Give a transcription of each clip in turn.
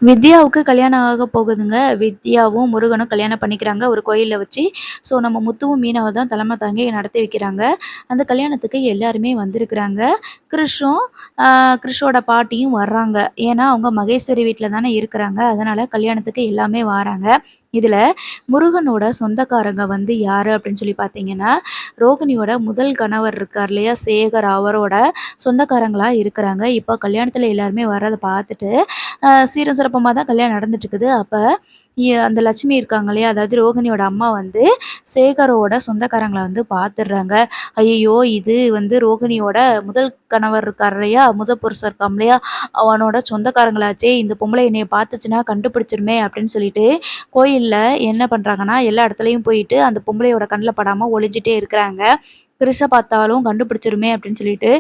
வித்யாவுக்கு கல்யாணம் ஆக போகுதுங்க. வித்யாவும், முருகனும் கல்யாணம் பண்ணிக்கிறாங்க ஒரு கோயில்ல வச்சு. ஸோ நம்ம முத்துவும், மீனாவ தான் தலைமை தாங்கி நடத்தி வைக்கிறாங்க. அந்த கல்யாணத்துக்கு எல்லாருமே வந்திருக்கிறாங்க. கிறிஷும், அ கிறிஷோட பாட்டியும் வர்றாங்க. ஏன்னா, அவங்க மகேஸ்வரி வீட்ல தானே இருக்கிறாங்க. அதனால கல்யாணத்துக்கு எல்லாமே வாராங்க. இதுல முருகனோட சொந்தக்காரங்க வந்து யாரு அப்படின்னு சொல்லி பார்த்தீங்கன்னா, ரோகிணியோட முதல் கணவர் இருக்கார் இல்லையா? சேகர் அவரோட சொந்தக்காரங்களா இருக்கிறாங்க. இப்போ கல்யாணத்துல எல்லாருமே வர்றத பார்த்துட்டு சீரும் சிறப்புமா தான் கல்யாணம் நடந்துட்டுருக்குது. அப்ப அந்த லட்சுமி இருக்காங்க இல்லையா? அதாவது ரோகிணியோட அம்மா வந்து சேகரோட சொந்தக்காரங்கள வந்து பார்த்துடுறாங்க. ஐயய்யோ! இது வந்து ரோகிணியோட முதல் கணவர் இருக்கார் இல்லையா? முதல் புருஷன் இருக்கான் இல்லையா? அவனோட சொந்தக்காரங்களாச்சே! இந்த பொம்பளை என்னைய பார்த்துச்சுன்னா கண்டுபிடிச்சிருமே! அப்படின்னு சொல்லிட்டு கோயில்ல என்ன பண்றாங்கன்னா, எல்லா இடத்துலயும் போயிட்டு அந்த பொம்பளையோட கண்ல படாம ஒளிஞ்சுட்டே இருக்கிறாங்க. கிறிஷ பார்த்தாலும் கண்டுபிடிச்சிருமே அப்படின்னு சொல்லிட்டு,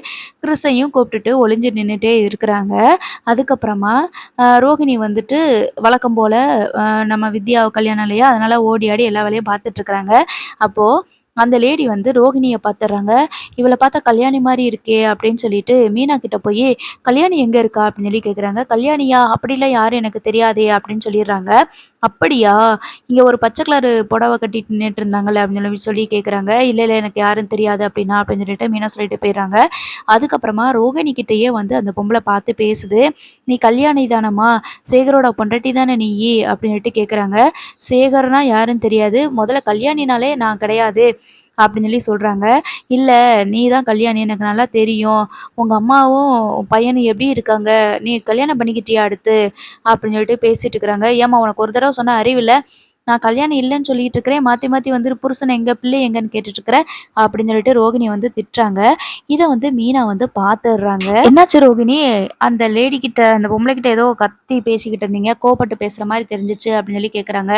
கிறிஷையும் கூப்பிட்டுட்டு ஒளிஞ்சு நின்னுட்டே இருக்கிறாங்க. அதுக்கப்புறமா ரோகிணி வந்துட்டு வழக்கம் போல நம்ம வித்யாவ கல்யாணம் இல்லையா? அதனால ஓடி ஆடி எல்லா வேலையும் பார்த்துட்ருக்காங்க. அப்போ அந்த லேடி வந்து ரோகிணிய பார்த்துடுறாங்க. "இவள பார்த்தா கல்யாணி மாரி இருக்கே!" அப்படின்னு சொல்லிட்டு மீனா கிட்ட போயி, "கல்யாணி எங்க இருக்கா?" அப்படின்னு சொல்லி கேட்குறாங்க. "கல்யாணியா? அப்படிலாம் யாரும் எனக்கு தெரியாதே!" அப்படின்னு சொல்லிடுறாங்க. "அப்படியா? இங்க ஒரு பச்சை கலரு புடவ கட்டிட்டு நின்னுட்டு இருந்தாங்கல்ல" அப்படின்னு சொல்லி கேட்குறாங்க. "இல்ல, இல்ல எனக்கு யாருன்னு தெரியாது" அப்படின்னா அப்படின்னு சொல்லிட்டு மீனா சொல்லிட்டு போயிடுறாங்க. அதுக்கப்புறமா ரோகிணி கிட்டயே வந்து அந்த பொம்பள பார்த்து பேசுது. "நீ கல்யாணி தானம்மா? சேகரோட பொண்டாட்டி தானே நீயி?" அப்படின்னுட்டு கேட்குறாங்க. சேகர்னா யாருன்னு தெரியாது. "முதல்ல கல்யாணினாலே நான் கிடையாது." அப்படின்னு சொல்லி சொல்றாங்க. "இல்ல நீ தான் கல்யாணி எனக்கு நல்லா தெரியும். உங்க அம்மாவும் உன் பையனும் எப்படி இருக்காங்க? நீ கல்யாணம் பண்ணிக்கிட்டியா அடுத்து?" அப்படின்னு சொல்லிட்டு பேசிட்டு இருக்கிறாங்க. "ஏம்மா உனக்கு ஒரு தடவ சொன்னா அறிவில்ல? நான் கல்யாணம் இல்லன்னு சொல்லிட்டு இருக்கிறேன். மாத்தி மாத்தி வந்து புருஷன் எங்க? பிள்ளை எங்கன்னு கேட்டுட்டு இருக்கிற?" அப்படின்னு சொல்லிட்டு ரோகிணி வந்து திட்டுறாங்க. இத வந்து மீனா வந்து பார்த்துடுறாங்க. "என்னாச்சு ரோகிணி? அந்த லேடி கிட்ட அந்த பொம்பளை கிட்ட ஏதோ கத்தி பேசிக்கிட்டு இருந்தீங்க. கோவப்பட்டு பேசுற மாரி தெரிஞ்சுச்சு" அப்படின்னு சொல்லி கேட்குறாங்க.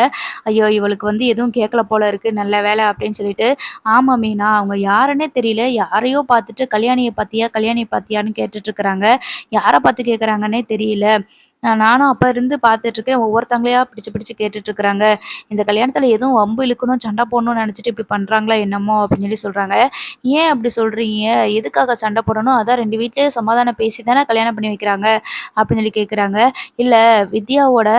ஐயோ! இவளுக்கு வந்து எதுவும் கேட்கல போல இருக்கு. நல்ல வேலை அப்படின்னு சொல்லிட்டு, "ஆமா மீனா, அவங்க யாருன்னே தெரியல. யாரையோ பார்த்துட்டு கல்யாணிய பார்த்தியா? கல்யாணிய பார்த்தியான்னு கேட்டுட்டு இருக்கிறாங்க. யார பார்த்து கேட்குறாங்கன்னே தெரியல. நானும் அப்ப இருந்து பார்த்துட்டுருக்கேன். ஒவ்வொருத்தவங்களையா பிடிச்சு பிடிச்சு கேட்டுட்ருக்குறாங்க. இந்த கல்யாணத்துல எதுவும் வம்பு இழுக்கணும், சண்டை போடணும்னு நெனச்சுட்டு இப்படி பண்றாங்களா என்னமோ?" அப்படின்னு சொல்லி சொல்றாங்க. "ஏன் அப்படி சொல்றீங்க? எதுக்காக சண்டை போடணும்? அதான் 2 வீட்லயும் சமாதானம் பேசி தானே கல்யாணம் பண்ணி வைக்கிறாங்க." அப்படின்னு சொல்லி கேட்குறாங்க. "இல்ல வித்யாவோட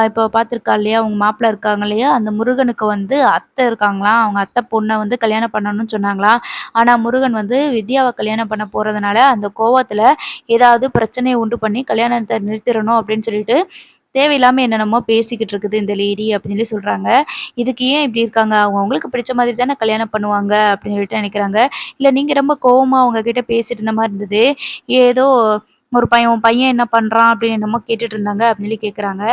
இப்போ பார்த்துருக்கா இல்லையா? உங்க மாப்பிள இருக்காங்க இல்லையா? அந்த முருகனுக்கு வந்து அத்தை இருக்காங்களாம். அவங்க அத்தை பொண்ண வந்து கல்யாணம் பண்ணணும்னு சொன்னாங்களாம். ஆனா முருகன் வந்து வித்யாவ கல்யாணம் பண்ண போறதுனால, அந்த கோவத்துல ஏதாவது பிரச்சனைய உண்டு பண்ணி கல்யாணத்த நிறுத்திறணும் அப்படின்னு சொல்லிட்டு, தேவையில்லாம என்னென்னமோ பேசிக்கிட்டு இருக்குது இந்த லேடி அப்படின்னு சொல்லி சொல்றாங்க. இதுக்கு ஏன் இப்படி இருக்காங்க? அவங்க அவங்களுக்கு பிடிச்ச மாதிரி தானே கல்யாணம் பண்ணுவாங்க அப்படின்னு சொல்லிட்டு நினைக்கிறாங்க. இல்ல நீங்க ரொம்ப கோவமா அவங்க கிட்ட பேசிட்டு இருந்த மாரி இருந்தது. ஏதோ ஒரு பையன் உன் பையன் என்ன பண்றான்? அப்படின்னு என்னமோ கேட்டுட்டு இருந்தாங்க அப்படின்னு சொல்லி கேட்குறாங்க.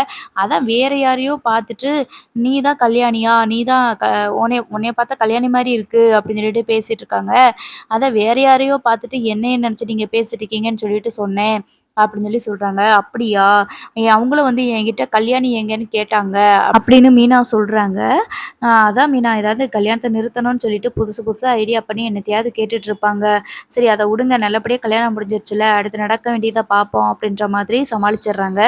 அதான் வேற யாரையோ பார்த்துட்டு, நீ தான் கல்யாணியா? நீ தான் உன்னைய பார்த்தா கல்யாணி மாரி இருக்கு அப்படின்னு சொல்லிட்டு பேசிட்டு இருக்காங்க. அதான் வேற யாரையோ பார்த்துட்டு என்னைய நினைச்சு நீங்க பேசிட்டு இருக்கீங்கன்னு சொல்லிட்டு சொன்னேன்." அப்படின்னு சொல்லி சொல்றாங்க. "அப்படியா? அவங்களும் வந்து என்கிட்ட கல்யாணி எங்கன்னு கேட்டாங்க." அப்படின்னு மீனா சொல்றாங்க. அதான் மீனா ஏதாவது கல்யாணத்த நிறுத்தணும்னு சொல்லிட்டு புதுசு புதுசா ஐடியா பண்ணி என்னத்தையாவது கேட்டுட்டு இருப்பாங்க. சரி அத விடுங்க நல்லபடியா கல்யாணம் முடிஞ்சிருச்சுல, அடுத்து நடக்க வேண்டியத பார்ப்போம் அப்படின்ற மாதிரி சமாளிச்சுடுறாங்க.